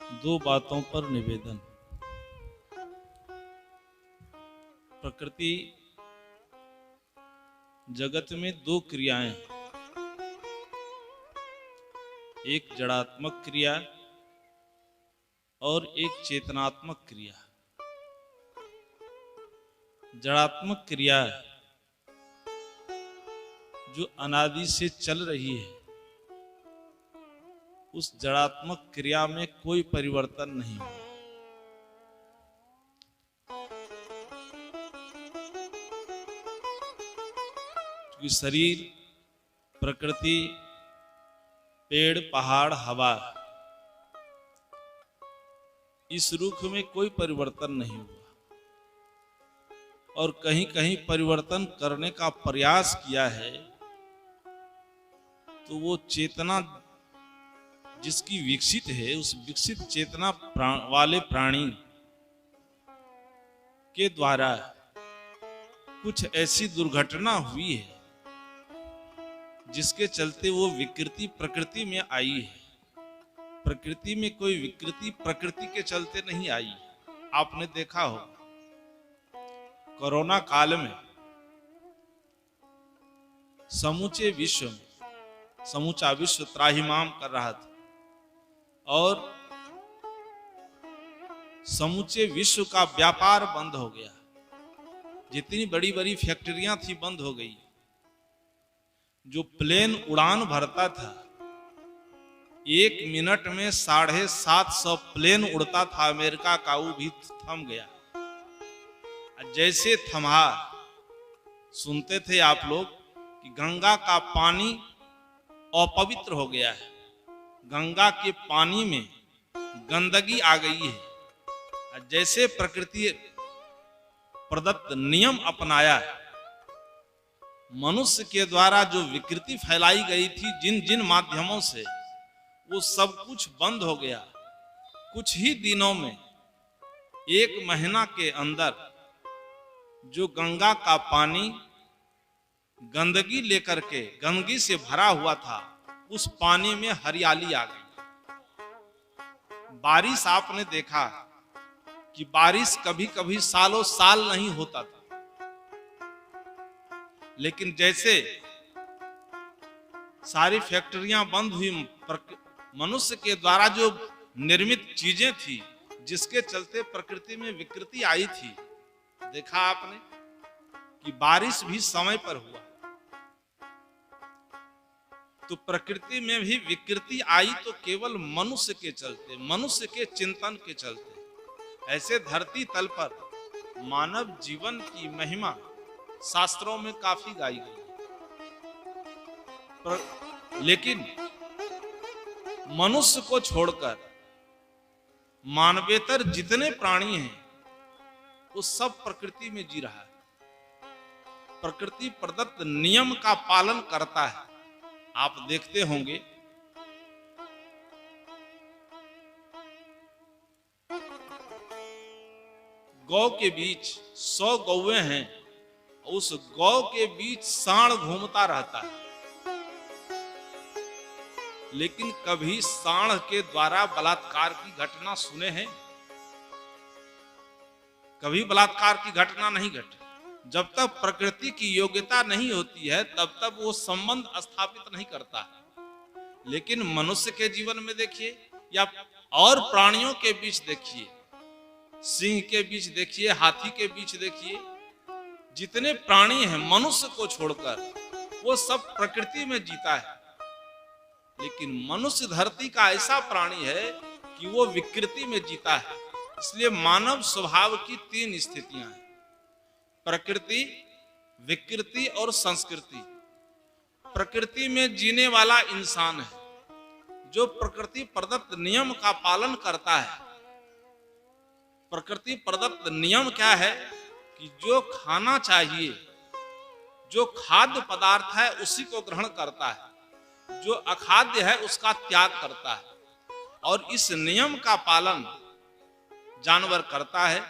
दो बातों पर निवेदन। प्रकृति जगत में दो क्रियाएं हैं, एक जड़ात्मक क्रिया और एक चेतनात्मक क्रिया। जड़ात्मक क्रिया जो अनादि से चल रही है, उस जड़ात्मक क्रिया में कोई परिवर्तन नहीं हुआ। क्योंकि शरीर, प्रकृति, पेड़, पहाड़, हवा, इस रुख में कोई परिवर्तन नहीं हुआ और कहीं कहीं परिवर्तन करने का प्रयास किया है, तो वो चेतना जिसकी विकसित है, उस विकसित चेतना वाले प्राणी के द्वारा कुछ ऐसी दुर्घटना हुई है जिसके चलते वो विकृति प्रकृति में आई है। प्रकृति में कोई विकृति प्रकृति के चलते नहीं आई। आपने देखा हो कोरोना काल में समूचे विश्व में समूचा विश्व त्राहिमाम कर रहा था और समूचे विश्व का व्यापार बंद हो गया। जितनी बड़ी बड़ी फैक्ट्रियां थी बंद हो गई। जो प्लेन उड़ान भरता था, 1 मिनट में 750 प्लेन उड़ता था अमेरिका का, वो भी थम गया। जैसे थमा, सुनते थे आप लोग कि गंगा का पानी अपवित्र हो गया है, गंगा के पानी में गंदगी आ गई है। जैसे प्रकृति प्रदत्त नियम अपनाया, मनुष्य के द्वारा जो विकृति फैलाई गई थी जिन जिन माध्यमों से, वो सब कुछ बंद हो गया। कुछ ही दिनों में, 1 महीना के अंदर, जो गंगा का पानी गंदगी लेकर के, गंदगी से भरा हुआ था, उस पानी में हरियाली आ गई। बारिश, आपने देखा कि बारिश कभी कभी सालों साल नहीं होता था, लेकिन जैसे सारी फैक्ट्रियां बंद हुई, मनुष्य के द्वारा जो निर्मित चीजें थी जिसके चलते प्रकृति में विकृति आई थी, देखा आपने कि बारिश भी समय पर हुआ। तो प्रकृति में भी विकृति आई तो केवल मनुष्य के चलते, मनुष्य के चिंतन के चलते। ऐसे धरती तल पर मानव जीवन की महिमा शास्त्रों में काफी गाई गई, लेकिन मनुष्य को छोड़कर मानवेतर जितने प्राणी हैं, वो सब प्रकृति में जी रहा है, प्रकृति प्रदत्त नियम का पालन करता है। आप देखते होंगे गौ के बीच 100 गौएं हैं, उस गौ के बीच सांड घूमता रहता है, लेकिन कभी सांड के द्वारा बलात्कार की घटना सुने हैं? कभी बलात्कार की घटना नहीं घटी। जब तक प्रकृति की योग्यता नहीं होती है, तब तक वो संबंध स्थापित नहीं करता है। लेकिन मनुष्य के जीवन में देखिए, या और प्राणियों के बीच देखिए, सिंह के बीच देखिए, हाथी के बीच देखिए, जितने प्राणी हैं मनुष्य को छोड़कर, वो सब प्रकृति में जीता है। लेकिन मनुष्य धरती का ऐसा प्राणी है कि वो विकृति में जीता है। इसलिए मानव स्वभाव की 3 स्थितियां हैं: प्रकृति, विकृति और संस्कृति। प्रकृति में जीने वाला इंसान है जो प्रकृति प्रदत्त नियम का पालन करता है। प्रकृति प्रदत्त नियम क्या है कि जो खाना चाहिए, जो खाद्य पदार्थ है, उसी को ग्रहण करता है, जो अखाद्य है उसका त्याग करता है। और इस नियम का पालन जानवर करता है।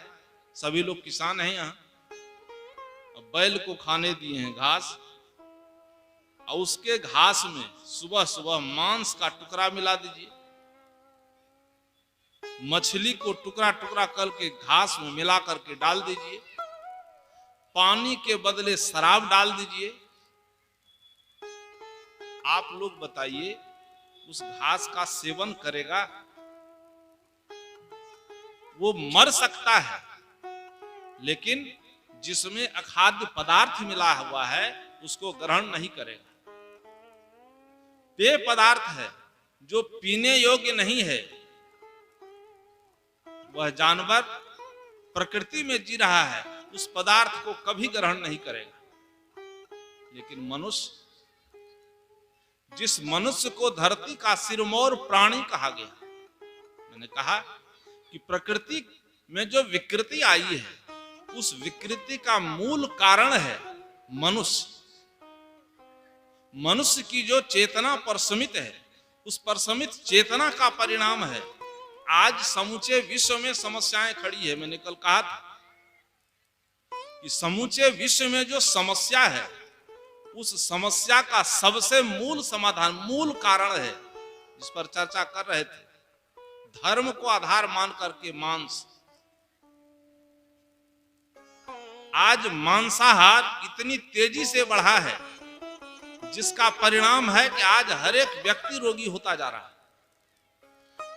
सभी लोग किसान हैं यहाँ, बैल को खाने दिए हैं घास, और उसके घास में सुबह सुबह मांस का टुकड़ा मिला दीजिए, मछली को टुकड़ा टुकड़ा करके घास में मिला करके डाल दीजिए, पानी के बदले शराब डाल दीजिए। आप लोग बताइए, उस घास का सेवन करेगा? वो मर सकता है, लेकिन जिसमें अखाद्य पदार्थ मिला हुआ है उसको ग्रहण नहीं करेगा। पेय पदार्थ है जो पीने योग्य नहीं है, वह जानवर प्रकृति में जी रहा है, उस पदार्थ को कभी ग्रहण नहीं करेगा। लेकिन मनुष्य, जिस मनुष्य को धरती का सिरमौर प्राणी कहा गया, मैंने कहा कि प्रकृति में जो विकृति आई है, उस विकृति का मूल कारण है मनुष्य। मनुष्य की जो चेतना परसमित है, उस परसमित चेतना का परिणाम है आज समूचे विश्व में समस्याएं खड़ी है। मैंने कल कहा था कि समूचे विश्व में जो समस्या है, उस समस्या का सबसे मूल समाधान, मूल कारण है, जिस पर चर्चा कर रहे थे, धर्म को आधार मान करके मांस। आज मांसाहार इतनी तेजी से बढ़ा है, जिसका परिणाम है कि आज हर एक व्यक्ति रोगी होता जा रहा है।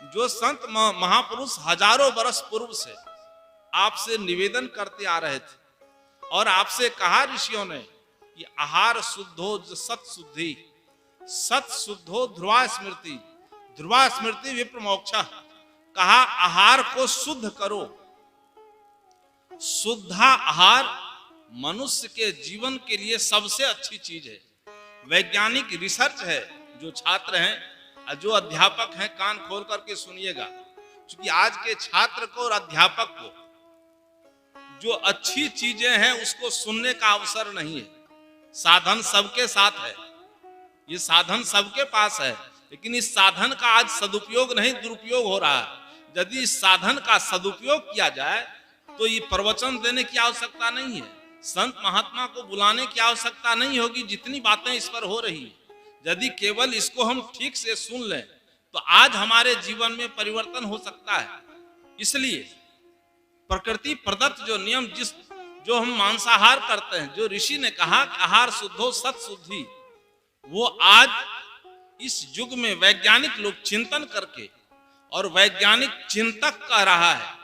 जो संत महापुरुष हजारों वर्ष पूर्व से आपसे निवेदन करते आ रहे थे और आपसे कहा ऋषियों ने कि आहार शुद्धो सत शुद्धि, सत शुद्धो ध्रुवा स्मृति, ध्रुवा स्मृति विप्र मोक्षः। कहा आहार को शुद्ध करो। शुद्धा आहार मनुष्य के जीवन के लिए सबसे अच्छी चीज है। वैज्ञानिक रिसर्च है। जो छात्र हैं, जो अध्यापक हैं, कान खोल करके सुनिएगा, क्योंकि आज के छात्र को और अध्यापक को जो अच्छी चीजें हैं उसको सुनने का अवसर नहीं है। साधन सबके साथ है, ये साधन सबके पास है, लेकिन इस साधन का आज सदुपयोग नहीं, दुरुपयोग हो रहा है। यदि इस साधन का सदुपयोग किया जाए तो ये प्रवचन देने की आवश्यकता नहीं है, संत महात्मा को बुलाने की आवश्यकता नहीं होगी, जितनी बातें इस पर हो रही है। यदि केवल इसको हम ठीक से सुन लें तो आज हमारे जीवन में परिवर्तन हो सकता है। इसलिए प्रकृति प्रदत्त जो नियम, जो हम मांसाहार करते हैं, जो ऋषि ने कहा कि आहार शुद्धो सत शुद्धि, वो आज इस युग में वैज्ञानिक लोग चिंतन करके, और वैज्ञानिक चिंतक कह रहा है,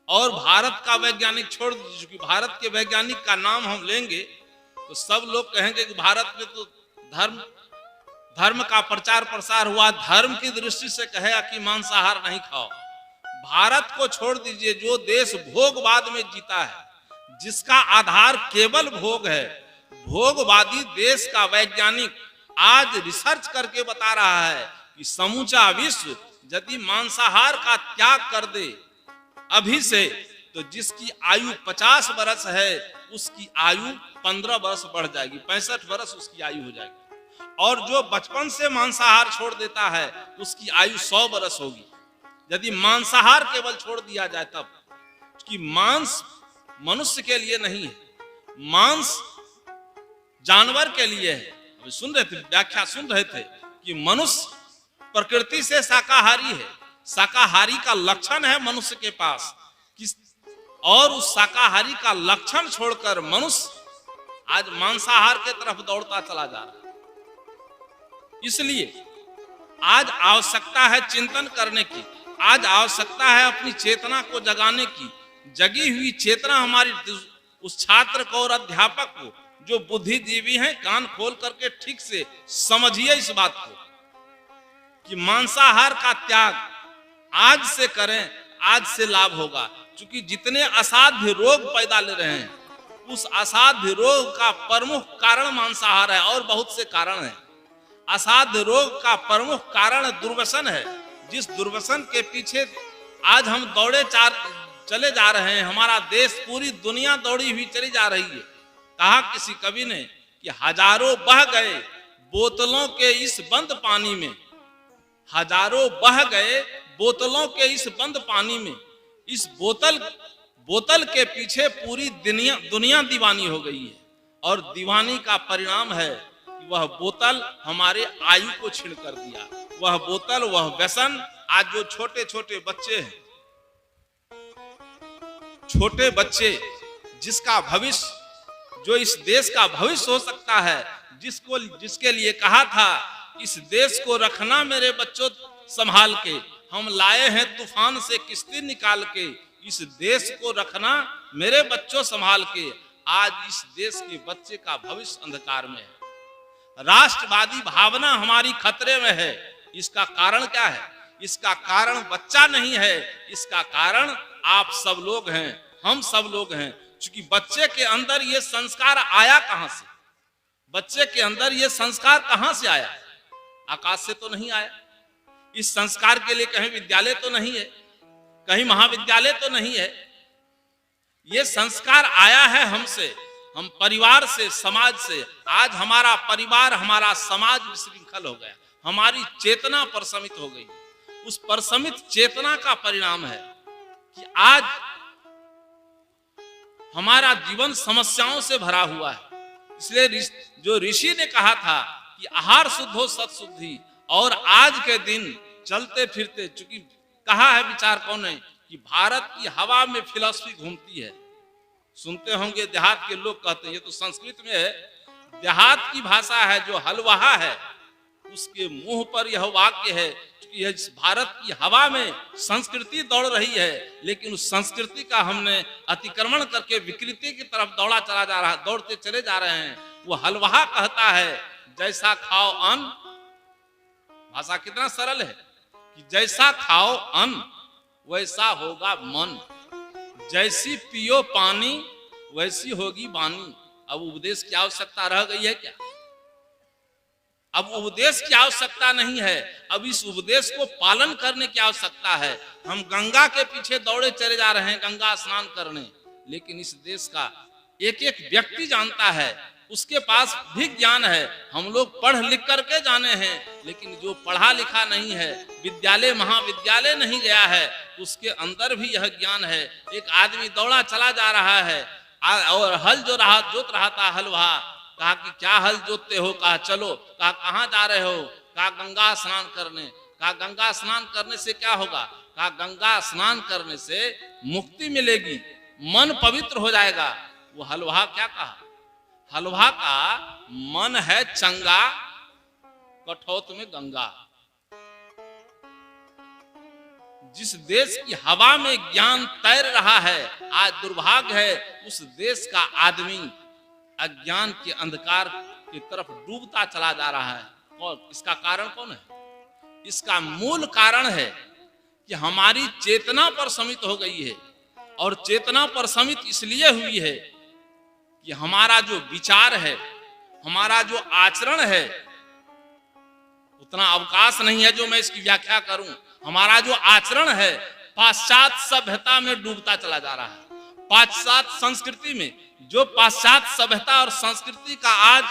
और भारत का वैज्ञानिक छोड़ दीजिए, क्योंकि भारत के वैज्ञानिक का नाम हम लेंगे तो सब लोग कहेंगे कि भारत में तो धर्म का प्रचार प्रसार हुआ, धर्म की दृष्टि से कहेगा कि मांसाहार नहीं खाओ। भारत को छोड़ दीजिए, जो देश भोगवाद में जीता है, जिसका आधार केवल भोग है, भोगवादी देश का वैज्ञानिक आज रिसर्च करके बता रहा है कि समूचा विश्व यदि मांसाहार का त्याग कर दे अभी से, तो जिसकी आयु 50 वर्ष है उसकी आयु 15 वर्ष बढ़ जाएगी, 65 वर्ष उसकी आयु हो जाएगी। और जो बचपन से मांसाहार छोड़ देता है उसकी आयु 100 वर्ष होगी, यदि मांसाहार केवल छोड़ दिया जाए तब। कि मांस मनुष्य के लिए नहीं है, मांस जानवर के लिए है। अभी सुन रहे थे, व्याख्या सुन रहे थे कि मनुष्य प्रकृति से शाकाहारी है, शाकाहारी का लक्षण है मनुष्य के पास, और उस शाकाहारी का लक्षण छोड़कर मनुष्य आज मांसाहार के तरफ दौड़ता चला जा रहा है। इसलिए आज आवश्यकता है चिंतन करने की, आज आवश्यकता है अपनी चेतना को जगाने की। जगी हुई चेतना हमारी उस छात्र को और अध्यापक को, जो बुद्धिजीवी हैं, कान खोल करके ठीक से समझिए इस बात को कि मांसाहार का त्याग आज से करें, आज से लाभ होगा। क्योंकि जितने असाध्य रोग पैदा ले रहे हैं, उस असाध्य रोग का प्रमुख कारण मांसाहार है, और बहुत से कारण हैं। असाध्य रोग का प्रमुख कारण दुर्व्यसन है, जिस दुर्व्यसन के पीछे आज हम चले जा रहे हैं। हमारा देश, पूरी दुनिया दौड़ी हुई चली जा रही है। कहा किसी कवि ने कि हजारों बह गए बोतलों के इस बंद पानी में, हजारों बह गए बोतलों के इस बंद पानी में, इस बोतल के पीछे पूरी दुनिया दीवानी हो गई है। और दीवानी का परिणाम है कि वह बोतल हमारे आयु को छीन कर दिया। वह बोतल, वह व्यसन। आज जो छोटे छोटे बच्चे हैं, छोटे बच्चे जिसका भविष्य, जो इस देश का भविष्य हो सकता है, जिसके लिए कहा था इस देश को रखना मेरे बच्चों संभाल के, हम लाए हैं तूफान से किश्ती निकाल के, इस देश को रखना मेरे बच्चों संभाल के। आज इस देश के बच्चे का भविष्य अंधकार में है। राष्ट्रवादी भावना हमारी खतरे में है। इसका कारण क्या है? इसका कारण बच्चा नहीं है, इसका कारण आप सब लोग हैं, हम सब लोग हैं। क्योंकि बच्चे के अंदर ये संस्कार आया कहां से? बच्चे के अंदर ये संस्कार कहां से आया? आकाश से तो नहीं आया। इस संस्कार के लिए कहीं विद्यालय तो नहीं है, कहीं महाविद्यालय तो नहीं है। ये संस्कार आया है हमसे, हम परिवार से, समाज से। आज हमारा परिवार, हमारा समाज विशृंखल हो गया, हमारी चेतना परसमित हो गई। उस परसमित चेतना का परिणाम है कि आज हमारा जीवन समस्याओं से भरा हुआ है। इसलिए जो ऋषि ने कहा था कि आहार शुद्ध हो सत शुद्धि, और आज के दिन चलते फिरते, चूंकि कहा है विचार कौन है कि भारत की हवा में फिलॉसफी घूमती है। सुनते होंगे देहात के लोग कहते हैं, ये तो संस्कृत में है, देहात की भाषा है, जो हलवाहा है उसके मुंह पर यह वाक्य है कि यह भारत की हवा में संस्कृति दौड़ रही है, लेकिन उस संस्कृति का हमने अतिक्रमण करके विकृति की तरफ दौड़ते चले जा रहे हैं। वो हलवाहा कहता है जैसा खाओ अन्न, भाषा कितना सरल है कि जैसा खाओ अन्न वैसा होगा मन, जैसी पियो पानी वैसी होगी वाणी। अब उपदेश की आवश्यकता रह गई है क्या? अब उपदेश की आवश्यकता नहीं है, अब इस उपदेश को पालन करने की आवश्यकता है। हम गंगा के पीछे दौड़े चले जा रहे हैं गंगा स्नान करने, लेकिन इस देश का एक एक व्यक्ति जानता है, उसके पास भी ज्ञान है। हम लोग पढ़ लिख करके जाने हैं, लेकिन जो पढ़ा लिखा नहीं है, विद्यालय महाविद्यालय नहीं गया है, उसके अंदर भी यह ज्ञान है। एक आदमी दौड़ा चला जा रहा है और हल जोत रहा था हलवा, कहा कि क्या हल जोतते हो? कहा चलो। कहा कहाँ जा रहे हो? कहा गंगा स्नान करने। कहा गंगा स्नान करने से क्या होगा? कहा गंगा स्नान करने से मुक्ति मिलेगी, मन पवित्र हो जाएगा। वो हलवा क्या कहा? हलवा का मन है चंगा, कठौत में गंगा। जिस देश की हवा में ज्ञान तैर रहा है, आज दुर्भाग्य है उस देश का आदमी अज्ञान के अंधकार की तरफ डूबता चला जा रहा है। और इसका कारण कौन है? इसका मूल कारण है कि हमारी चेतना पर समित हो गई है। और चेतना पर समित इसलिए हुई है कि हमारा जो विचार है, हमारा जो आचरण है, उतना अवकाश नहीं है जो मैं इसकी व्याख्या करूं। हमारा जो आचरण है पाश्चात्य सभ्यता में डूबता चला जा रहा है। पाश्चात्य संस्कृति में, जो पाश्चात्य सभ्यता और संस्कृति का आज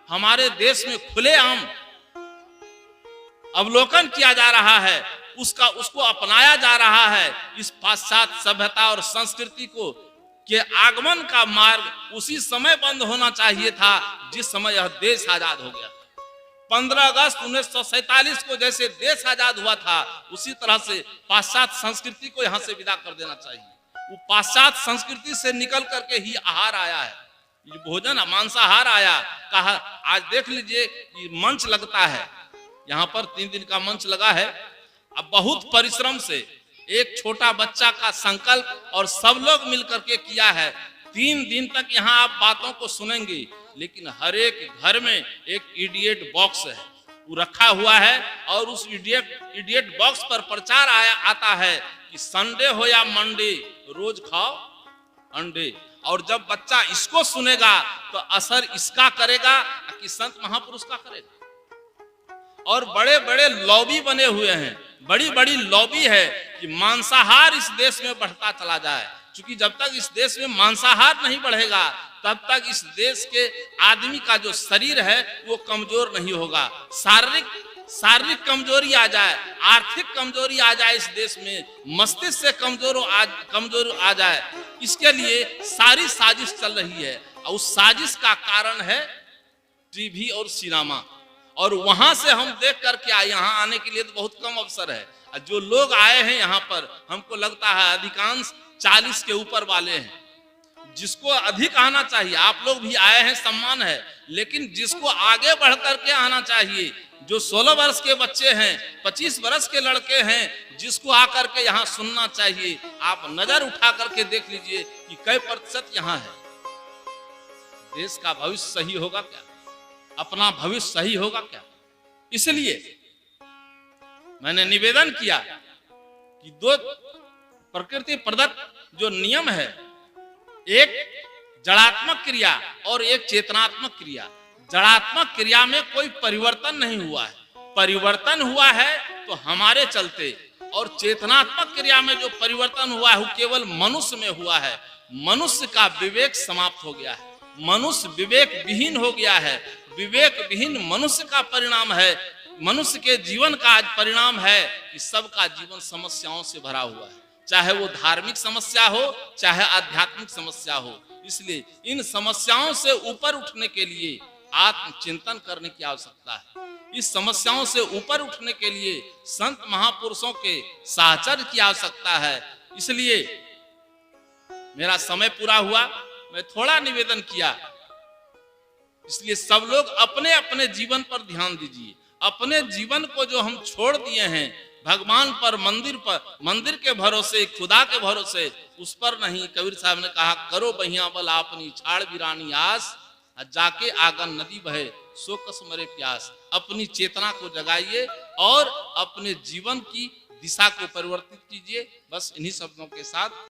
हमारे देश में खुलेआम अवलोकन किया जा रहा है, उसको अपनाया जा रहा है। इस पाश्चात्य सभ्यता और संस्कृति को के आगमन का मार्ग उसी समय बंद होना चाहिए था जिस समय यह देश आजाद हो गया। 15 अगस्त 1947 को जैसे देश आजाद हुआ था, उसी तरह से पाश्चात्य संस्कृति को यहां से विदा कर देना चाहिए। वो पाश्चात्य संस्कृति से निकल करके ही आहार आया है, ये भोजन मांसाहार आया। कहा आज देख लीजिए ये मंच लगता है, यहाँ पर 3 दिन का मंच लगा है। अब बहुत परिश्रम से एक छोटा बच्चा का संकल्प और सब लोग मिलकर के किया है। 3 दिन तक यहाँ आप बातों को सुनेंगे, लेकिन हर एक घर में एक इडियट बॉक्स है, वो रखा हुआ है। और उस इडियट बॉक्स पर प्रचार आता है कि संडे हो या मंडे रोज खाओ अंडे। और जब बच्चा इसको सुनेगा तो असर इसका करेगा कि संत महापुरुष का करेगा। और बड़े बड़े लॉबी बने हुए हैं, बड़ी बड़ी लॉबी है कि मांसाहार इस देश में बढ़ता चला जाए। क्योंकि जब तक इस देश में मांसाहार नहीं बढ़ेगा तब तक इस देश के आदमी का जो शरीर है वो कमजोर नहीं होगा। शारीरिक कमजोरी आ जाए, आर्थिक कमजोरी आ जाए इस देश में, मस्तिष्क से कमजोर आ जाए, इसके लिए सारी साजिश चल रही है। और उस साजिश का कारण है टीवी और सिनेमा। और वहां से हम देख करके आए, यहाँ आने के लिए तो बहुत कम अवसर है। और जो लोग आए हैं यहाँ पर, हमको लगता है अधिकांश 40 के ऊपर वाले हैं। जिसको अधिक आना चाहिए, आप लोग भी आए हैं, सम्मान है, लेकिन जिसको आगे बढ़ करके आना चाहिए, जो 16 वर्ष के बच्चे हैं, 25 वर्ष के लड़के हैं, जिसको आकर के यहाँ सुनना चाहिए, आप नजर उठा करके देख लीजिए कि कई प्रतिशत यहाँ है। देश का भविष्य सही होगा क्या? अपना भविष्य सही होगा क्या? इसलिए मैंने निवेदन किया कि दो प्रकृति प्रदत्त जो नियम है, एक जड़ात्मक क्रिया और एक चेतनात्मक क्रिया। जड़ात्मक क्रिया में कोई परिवर्तन नहीं हुआ है, परिवर्तन हुआ है तो हमारे चलते, और चेतनात्मक क्रिया में जो परिवर्तन हुआ है वो केवल मनुष्य में हुआ है। मनुष्य का विवेक समाप्त हो गया है, मनुष्य विवेक विहीन हो गया है। विवेक विहीन मनुष्य का परिणाम है, मनुष्य के जीवन का आज परिणाम है कि सबका जीवन समस्याओं से भरा हुआ है, चाहे वो धार्मिक समस्या हो, चाहे आध्यात्मिक समस्या हो। इसलिए इन समस्याओं से ऊपर उठने के लिए आत्मचिंतन करने की आवश्यकता है। इस समस्याओं से ऊपर उठने के लिए संत महापुरुषों के साहचर्य की आवश्यकता है। इसलिए मेरा समय पूरा हुआ, मैं थोड़ा निवेदन किया। इसलिए सब लोग अपने अपने जीवन पर ध्यान दीजिए। अपने जीवन को जो हम छोड़ दिए हैं भगवान पर, मंदिर के भरोसे, खुदा के भरोसे, उस पर नहीं। कबीर साहब ने कहा, करो बहिया बल आपनी छाड़ बिरानी आस, जाके आगन नदी बहे सो कस मरे प्यास। अपनी चेतना को जगाइए और अपने जीवन की दिशा को परिवर्तित कीजिए। बस इन्हीं शब्दों के साथ